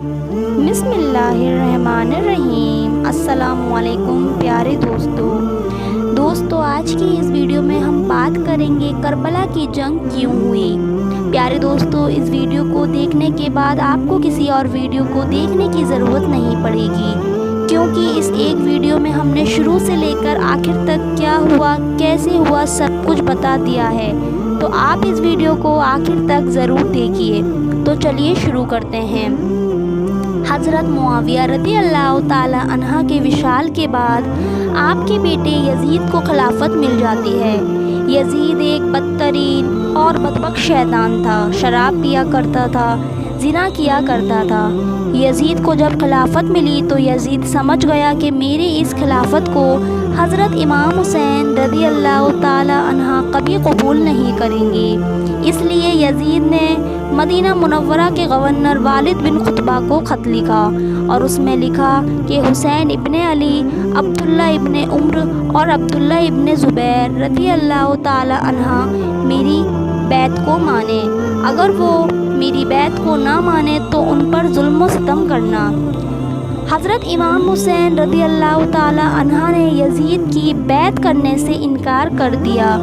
बिस्मिल्लाहिर्रहमानिर्रहीम। अस्सलाम वालेकुम प्यारे दोस्तों, आज की इस वीडियो में हम बात करेंगे करबला की जंग क्यों हुई। प्यारे दोस्तों, इस वीडियो को देखने के बाद आपको किसी और वीडियो को देखने की ज़रूरत नहीं पड़ेगी, क्योंकि इस एक वीडियो में हमने शुरू से लेकर आखिर तक क्या हुआ, कैसे हुआ, सब कुछ बता दिया है। तो आप इस वीडियो को आखिर तक ज़रूर देखिए। तो चलिए शुरू करते हैं। हज़रत मुआविया रज़ी अल्लाह ताला अन्हा के विशाल के बाद आपके बेटे यजीद को खिलाफत मिल जाती है। यजीद एक बदतरीन और बदबख्श शैतान था, शराब पिया करता था, ज़िना किया करता था। यजीद को जब खिलाफत मिली तो यजीद समझ गया कि मेरी इस खिलाफत को हज़रत इमाम हुसैन रज़ी अल्लाह ताला अन्हा कभी कबूल नहीं करेंगे। इसलिए यजीद ने मदीना मुनव्वरा के गवर्नर वालिद बिन खुतबा को ख़त लिखा और उसमें लिखा कि हुसैन इब्ने अली, अब्दुल्ला इब्ने उम्र और अब्दुल्ला इब्ने ज़ुबैर रज़ी अल्लाह ताला अन्हा मेरी बैत को माने। अगर वो मेरी बैत को ना माने तो उन पर जुल्म व सितम करना। हज़रत इमाम हुसैन रज़ी अल्लाह ताला अन्हा ने यजीद की बैत करने से इनकार कर दिया,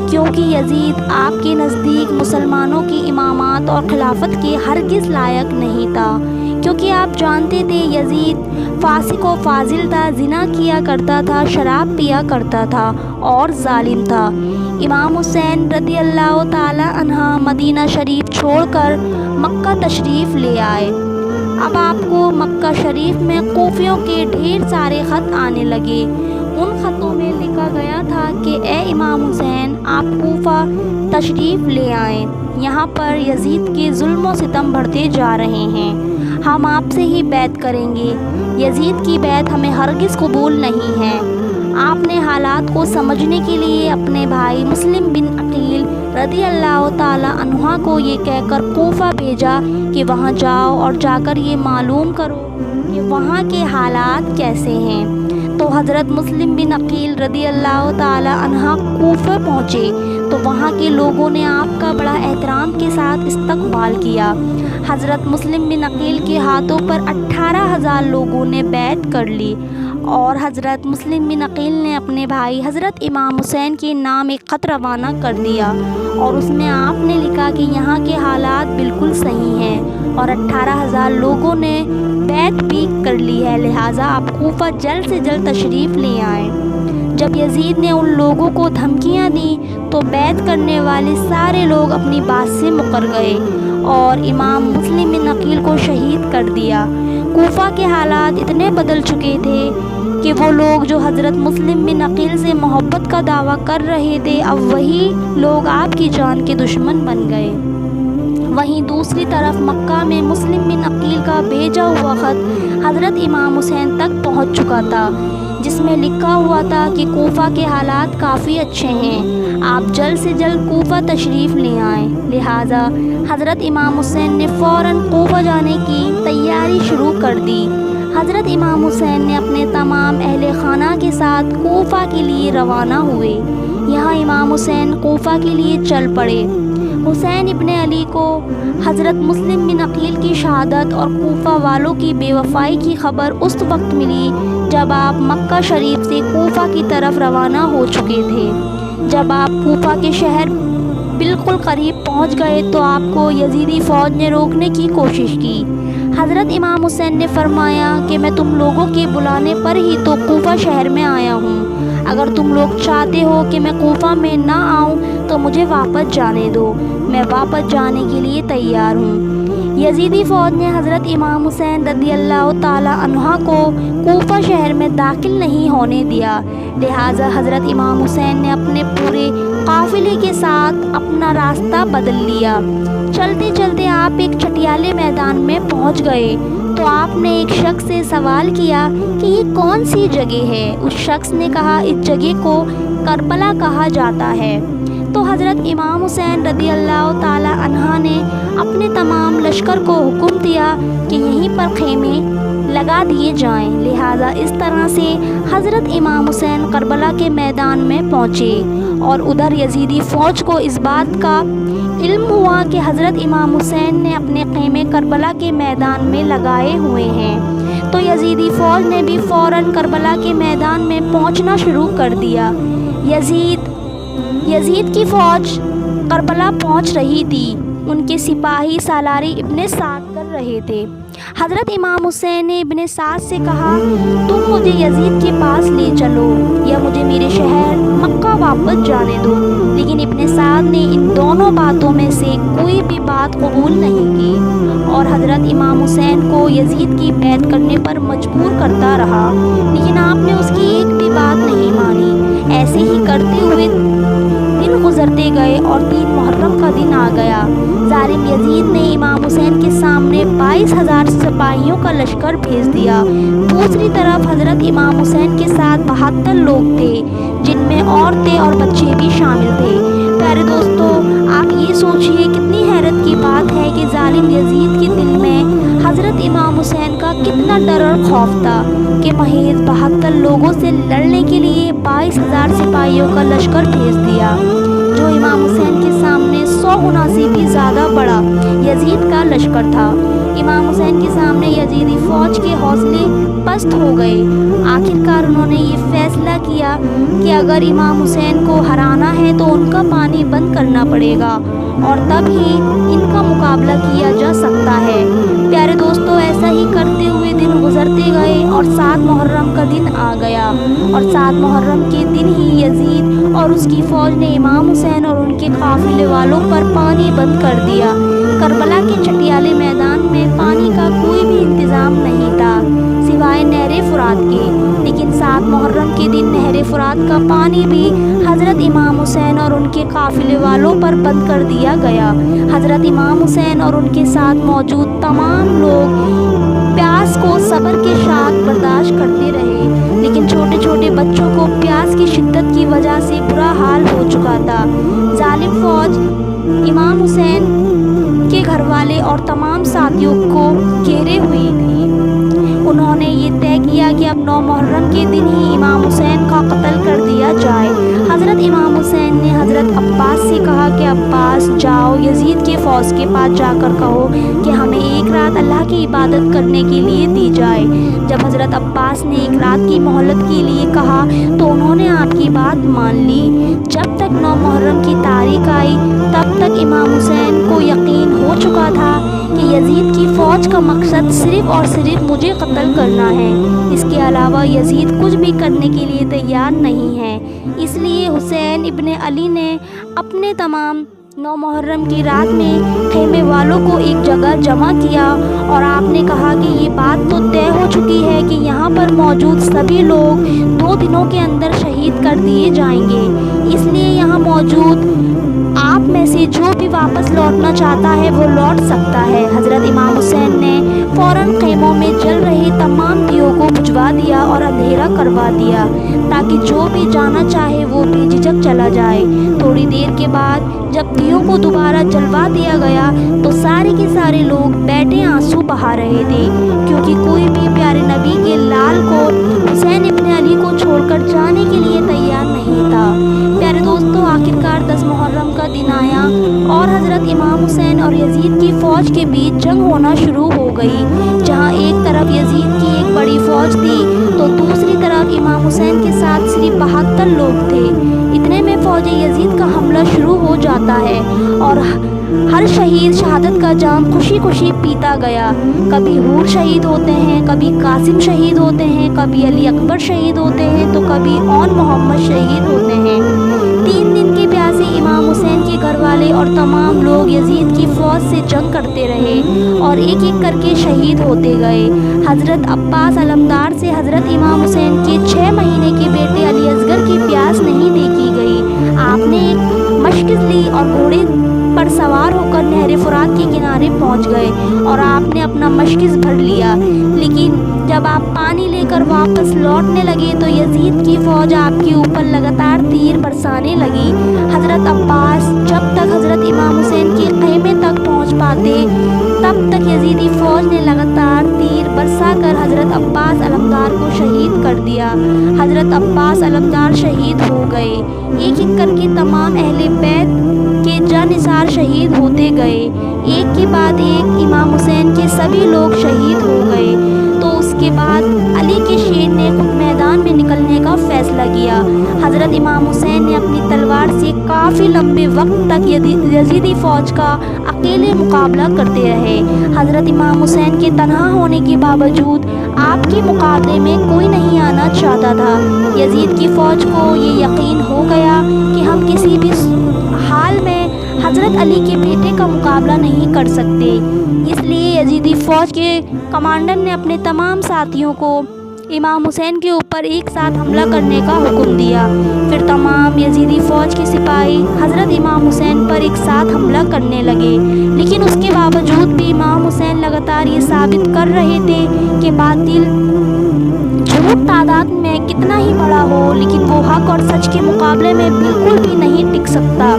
क्योंकि यजीद आपके नज़दीक मुसलमानों की इमामत और खिलाफत के हरगिज़ लायक नहीं था, क्योंकि आप जानते थे यजीद फासिक व फाजिल था, ज़िना किया करता था, शराब पिया करता था और ज़ालिम था। इमाम हुसैन रज़ी अल्लाह ताला अन्हा मदीना शरीफ छोड़कर मक्का तशरीफ़ ले आए। अब आपको मक्का शरीफ में कूफियों के ढेर सारे ख़त आने लगे। उन ख़तों में लिखा गया था कि ए इमाम हुसैन, आप कूफा तशरीफ़ ले आएँ, यहाँ पर यजीद के जुल्म व सितम बढ़ते जा रहे हैं। हम आपसे ही बैत करेंगे, यजीद की बैत हमें हरगिज़ कबूल नहीं है। आपने हालात को समझने के लिए अपने भाई मुस्लिम बिन अकील रज़ी अल्लाह ताला अन्हा को ये कहकर कूफा भेजा कि वहाँ जाओ और जाकर ये मालूम करो कि वहाँ के हालात कैसे हैं। तो हज़रत मुस्लिम बिन अकील रज़ी अल्लाह ताला अन्हा कूफा पहुँचे तो वहाँ के लोगों ने आपका बड़ा एहतराम के साथ इस्तकबाल किया। हज़रत मुस्लिम बिन अकील के हाथों पर 18,000 लोगों ने बैत कर ली और हज़रत मुस्लिम बिन अकील ने अपने भाई हज़रत इमाम हुसैन के नाम एक ख़त रवाना कर दिया और उसमें आपने लिखा कि यहाँ के हालात बिल्कुल सही हैं और 18,000 लोगों ने बैत भी कर ली है, लिहाजा आप कूफा जल्द से जल्द तशरीफ़ ले आएँ। जब यजीद ने उन लोगों को धमकियाँ दी तो बैत करने वाले सारे लोग अपनी बात से मुकर गए और इमाम मुस्लिम बिन अकील को शहीद कर दिया। कूफा के हालात इतने बदल चुके थे कि वो लोग जो हज़रत मुस्लिम बिन अकील से मोहब्बत का दावा कर रहे थे, अब वही लोग आपकी जान के दुश्मन बन गए। वहीं दूसरी तरफ मक्का में मुस्लिम बिन अकील का भेजा हुआ ख़त हज़रत इमाम हुसैन तक पहुंच चुका था, जिसमें लिखा हुआ था कि कूफा के हालात काफ़ी अच्छे हैं, आप जल्द से जल्द कूफा तशरीफ़ ले आएँ। लिहाजा हज़रत इमाम हुसैन ने फ़ौरन कूफा जाने की तैयारी शुरू कर दी। हज़रत इमाम हुसैन ने अपने तमाम अहले खाना के साथ कूफा के लिए रवाना हुए। यहाँ इमाम हुसैन कूफा के लिए चल पड़े। हुसैन इब्ने अली को हज़रत मुस्लिम बिन अकील की शहादत और कूफा वालों की बेवफाई की खबर उस वक्त मिली जब आप मक्का शरीफ से कूफा की तरफ रवाना हो चुके थे। जब आप कूफा के शहर बिल्कुल करीब पहुंच गए तो आपको यजीदी फ़ौज ने रोकने की कोशिश की। हज़रत इमाम हुसैन ने फरमाया कि मैं तुम लोगों के बुलाने पर ही तो कूफा शहर में आया हूँ। अगर तुम लोग चाहते हो कि मैं कूफा में ना आऊँ तो मुझे वापस जाने दो, मैं वापस जाने के लिए तैयार हूँ। यजीदी फ़ौज ने हज़रत इमाम हुसैन रज़ी अल्लाह ताला अन्हा को कूफा शहर में दाखिल नहीं होने दिया। लिहाजा हज़रत इमाम हुसैन ने अपने पूरे काफ़िले के साथ अपना रास्ता बदल लिया। चलते चलते आप एक चटियाले मैदान में पहुंच गए तो आपने एक शख्स से सवाल किया कि ये कौन सी जगह है। उस शख्स ने कहा इस जगह को करबला कहा जाता है। तो हज़रत इमाम हुसैन रज़ी अल्लाह ताला अन्हा ने अपने तमाम लश्कर को हुक्म दिया कि यहीं पर खेमे लगा दिए जाएं। लिहाजा इस तरह से हज़रत इमाम हुसैन करबला के मैदान में पहुँचे और उधर यजीदी फ़ौज को इस बात का इल्म हुआ कि हज़रत इमाम हुसैन ने अपने ख़ैमे करबला के मैदान में लगाए हुए हैं। तो यजीदी फ़ौज ने भी फ़ौरन करबला के मैदान में पहुंचना शुरू कर दिया। यजीद की फ़ौज करबला पहुंच रही थी। उनके सिपाही सालारी इब्ने साद कर रहे थे। हज़रत इमाम हुसैन ने इब्ने साद से कहा, तुम मुझे यजीद के पास ले चलो या मुझे मेरे शहर मक्का वापस जाने दो। लेकिन इब्ने साद ने इन दोनों बातों में से कोई भी बात कबूल नहीं की और हज़रत इमाम हुसैन को यजीद की बैत करने पर मजबूर करता रहा। लेकिन आपने उसकी एक भी बात नहीं मानी। ऐसे ही करते हुए दिन गुजरते गए और 3 मुहर्रम का दिन आ गया। जालिम यजीद ने इमाम हुसैन के सामने 22,000 सिपाहियों का लश्कर भेज दिया। दूसरी तरफ हज़रत इमाम हुसैन के साथ 72 लोग थे, जिनमें औरतें और बच्चे भी शामिल थे। प्यारे दोस्तों, आप ये सोचिए कितनी हैरत की बात है कि जालिम यजीद के दिल में हज़रत इमाम हुसैन का कितना डर और खौफ था कि महज 72 लोगों से लड़ने के लिए 22,000 सिपाहियों का लश्कर भेज दिया, जो इमाम हुसैन के सामने 100 गुना से भी ज़्यादा बड़ा यजीद का लश्कर था। इमाम हुसैन के सामने यजीदी फ़ौज के हौसले पस्त हो गए। आखिरकार उन्होंने ये फैसला किया कि अगर इमाम हुसैन को हराना है तो उनका पानी बंद करना पड़ेगा और तब ही इनका मुकाबला किया जा सकता है। प्यारे दोस्तों, ऐसा ही करते हुए दिन गुजरते गए और 7 मुहर्रम का दिन आ गया और 7 मुहर्रम के दिन ही यजीद और उसकी फ़ौज ने इमाम हुसैन और उनके काफ़िले वालों पर पानी बंद कर दिया। करबला के चटियाले मैदान में पानी का कोई भी इंतज़ाम नहीं था सिवाय नहर फुरात के। लेकिन 7 मुहर्रम के दिन नहर फुरात का पानी भी हज़रत इमाम हुसैन और उनके काफ़िले वालों पर बंद कर दिया गया। हज़रत इमाम हुसैन और उनके साथ मौजूद तमाम लोग प्यास को सब्र के साथ बर्दाश्त करते रहे, लेकिन छोटे छोटे बच्चों को प्यास की शिद्दत की वजह से बुरा हाल हो चुका था। जालिम फ़ौज इमाम हुसैन के घरवाले और तमाम साथियों को घेरे हुई थी। उन्होंने ये तय किया कि अब 9 मुहर्रम के दिन ही इमाम हुसैन का कत्ल कर दिया जाए। हज़रत इमाम हुसैन ने हज़रत अब्बास से कहा कि अब्बास जाओ यजीद के फ़ौज के पास जाकर कहो कि हमें एक रात अल्लाह की इबादत करने के लिए दी जाए। जब हज़रत अब्बास ने एक रात की मोहलत के लिए कहा तो उन्होंने आपकी बात मान ली। जब तक 9 मुहर्रम की तारीख आई तब तक इमाम हुसैन को यकीन हो चुका था कि यजीद की फ़ौज का मकसद सिर्फ़ और सिर्फ मुझे कत्ल करना है। इसके अलावा यजीद कुछ भी करने के लिए तैयार नहीं है। इसलिए हुसैन इब्ने अली ने अपने तमाम 9 मुहर्रम की रात में खेमे वालों को एक जगह जमा किया और आपने कहा कि ये बात तो तय हो चुकी है कि यहाँ पर मौजूद सभी लोग 2 दिनों के अंदर शहीद कर दिए जाएंगे। इसलिए यहाँ मौजूद आप में से जो भी वापस लौटना चाहता है वो लौट सकता है। हज़रत इमाम हुसैन ने फ़ौरन खेमों में जल रहे तमाम दियों को बुझवा दिया और अंधेरा करवा दिया ताकि जो भी जाना चाहे वो बेझिझक चला जाए। थोड़ी देर के बाद जब दियों को दोबारा जलवा दिया गया तो सारे के सारे लोग बैठे आंसू बहा रहे थे, क्योंकि कोई भी प्यारे नबी के लाल को हुसैन इब्ने अली को छोड़कर जाने के लिए तैयार नहीं था। प्यारे दोस्तों, आखिरकार 10 मुहर्रम का दिन आया और हज़रत इमाम हुसैन और यजीद की फ़ौज के बीच जंग होना शुरू हो गई। जहां एक तरफ यजीद की एक बड़ी फ़ौज थी तो दूसरी तरफ इमाम हुसैन के साथ सिर्फ 72 लोग थे। इतने में फ़ौज यजीद का हमला शुरू हो जाता है और हर शहीद शहादत का जाम खुशी खुशी पीता गया। कभी हूर शहीद होते हैं, कभी कासिम शहीद होते हैं, कभी अली अकबर शहीद होते हैं, तो कभी औन मोहम्मद शहीद होते हैं। 3 दिन के प्यासे इमाम हुसैन के घरवाले और तमाम लोग यजीद की फ़ौज से जंग करते रहे और एक एक करके शहीद होते गए। हज़रत अब्बास अलमदार से हज़रत इमाम हुसैन के 6 महीने के बेटे अली असगर की प्यास नहीं देखी गई। आपने एक मशकिस ली और घोड़े पर सवार होकर नहर फुरात के किनारे पहुंच गए और आपने अपना मशकिस भर लिया। लेकिन जब आप पानी लेकर वापस लौटने लगे तो यजीद की फ़ौज आपके ऊपर लगातार तीर बरसाने लगी। हज़रत अब्बास जब तक हज़रत इमाम हुसैन के ख़ैमे तक पहुंच पाते तब तक यजीदी फ़ौज ने लगातार तीर बरसा कर हज़रत अब्बास अलमदार को शहीद कर दिया। हज़रत अब्बास अलमदार शहीद हो गए। एक एक करके तमाम अहले बैत के जानिसार शहीद होते गए। एक के बाद एक इमाम हुसैन के सभी लोग शहीद हो गए। तो उसके बाद अली के शेर ने खुद मैदान में निकलने का फैसला किया। हज़रत इमाम हुसैन ने अपनी तलवार से काफ़ी लंबे वक्त तक यजीदी फ़ौज का अकेले मुकाबला करते रहे। हज़रत इमाम हुसैन के तन्हा होने के बावजूद आपके मुकाबले में कोई नहीं आना चाहता था। यजीद की फ़ौज को ये यकीन हो गया कि हम किसी भी हाल में हज़रत अली के बेटे का मुकाबला नहीं कर सकते। इसलिए यजीदी फ़ौज के कमांडर ने अपने तमाम साथियों को इमाम हुसैन के ऊपर एक साथ हमला करने का हुक्म दिया। फिर तमाम यजीदी फ़ौज के सिपाही हज़रत इमाम हुसैन पर एक साथ हमला करने लगे। लेकिन उसके बावजूद भी इमाम हुसैन लगातार ये साबित कर रहे थे कि बातिल झूठ तादाद में कितना ही बड़ा हो, लेकिन वो हक और सच के मुकाबले में बिल्कुल भी नहीं टिक सकता।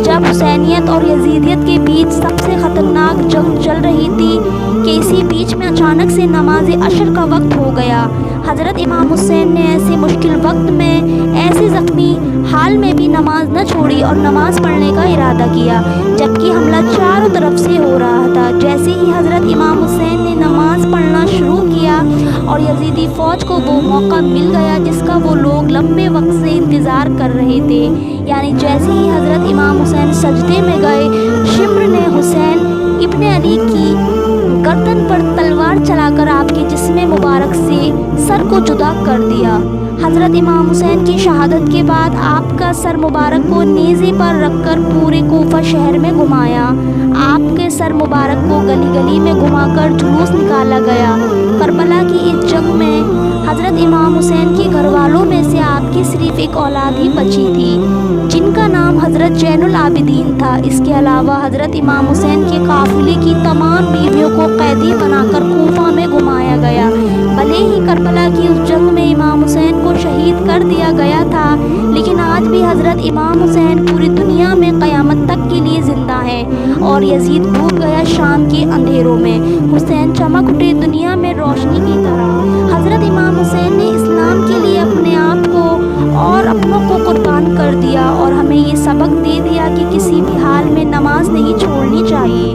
जब हुसैनियत और यजीदियत के बीच सबसे ख़तरनाक जंग चल रही थी कि इसी बीच में अचानक से नमाज अशर का वक्त हो गया। हज़रत इमाम हुसैन ने ऐसे मुश्किल वक्त में ऐसे ज़ख्मी हाल में भी नमाज न छोड़ी और नमाज पढ़ने का इरादा किया, जबकि हमला चारों तरफ से हो रहा था। जैसे ही हज़रत इमाम हुसैन ने नमाज पढ़ना शुरू किया और यजीदी फ़ौज को वो मौका मिल गया जिसका वो लोग लंबे वक्त से इंतज़ार कर रहे थे, यानी जैसे ही हज़रत इमाम हुसैन सजदे में गए, शिम्र ने हुसैन इब्ने अली की गर्दन पर तलवार चलाकर आपके जिस्म मुबारक से सर को जुदा कर दिया। हज़रत इमाम हुसैन की शहादत के बाद आपका सर मुबारक को नेज़े पर रखकर पूरे कोफा शहर में घुमाया। आपके सर मुबारक को गली गली में घुमाकर जुलूस निकाला गया। करबला की इस जंग में हज़रत इमाम हुसैन के घर वालों में से आपकी सिर्फ एक औलाद ही बची थी, जिनका नाम हज़रत जैनुल आबिदीन था। इसके अलावा हज़रत इमाम हुसैन के काफ़िले की तमाम बीवियों को कैदी बनाकर कोफा में घुमाया गया। भले ही करबला की उस जंग में इमाम हुसैन को शहीद कर दिया गया था, लेकिन आज भी हज़रत इमाम हुसैन पूरी दुनिया में क़यामत तक के लिए ज़िंदा है और यजीद डूब गया शाम के अंधेरों में। हुसैन चमक उठे दुनिया में रोशनी की तरह। हज़रत इमाम हुसैन ने इस्लाम के लिए अपने आप को और अपनों को कुर्बान कर दिया और हमें ये सबक दे दिया कि किसी भी हाल में नमाज नहीं छोड़नी चाहिए।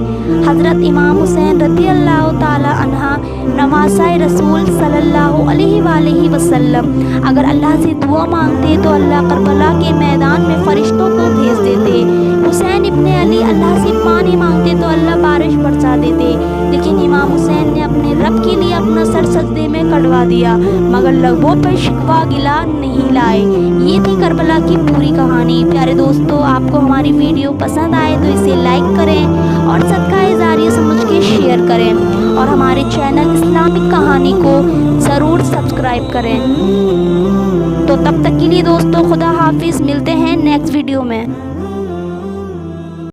हज़रत इमाम हुसैन रज़ी अल्लाह ताला अन्हा नवासाए रसूल सल्लल्लाहु अलैहि वसल्लम अगर अल्लाह से दुआ मांगते तो अल्लाह करबला के मैदान में फ़रिश्तों को भेज देते। हुसैन इब्ने अली अल्लाह से पानी मांगते तो अल्लाह बारिश बरसा देते। लेकिन इमाम हुसैन ने अपने रब के लिए अपना सर सजदे में कटवा दिया, मगर लबों पर शिकवा गिला नहीं लाए। ये थी करबला की पूरी कहानी। प्यारे दोस्तों, आपको हमारी वीडियो पसंद आए तो इसे लाइक करें और सदका जारिया समझ के शेयर करें और हमारे चैनल इस्लामिक कहानी को ज़रूर सब्सक्राइब करें। तो तब तक के लिए दोस्तों, खुदा हाफिज़। मिलते हैं नेक्स्ट वीडियो में।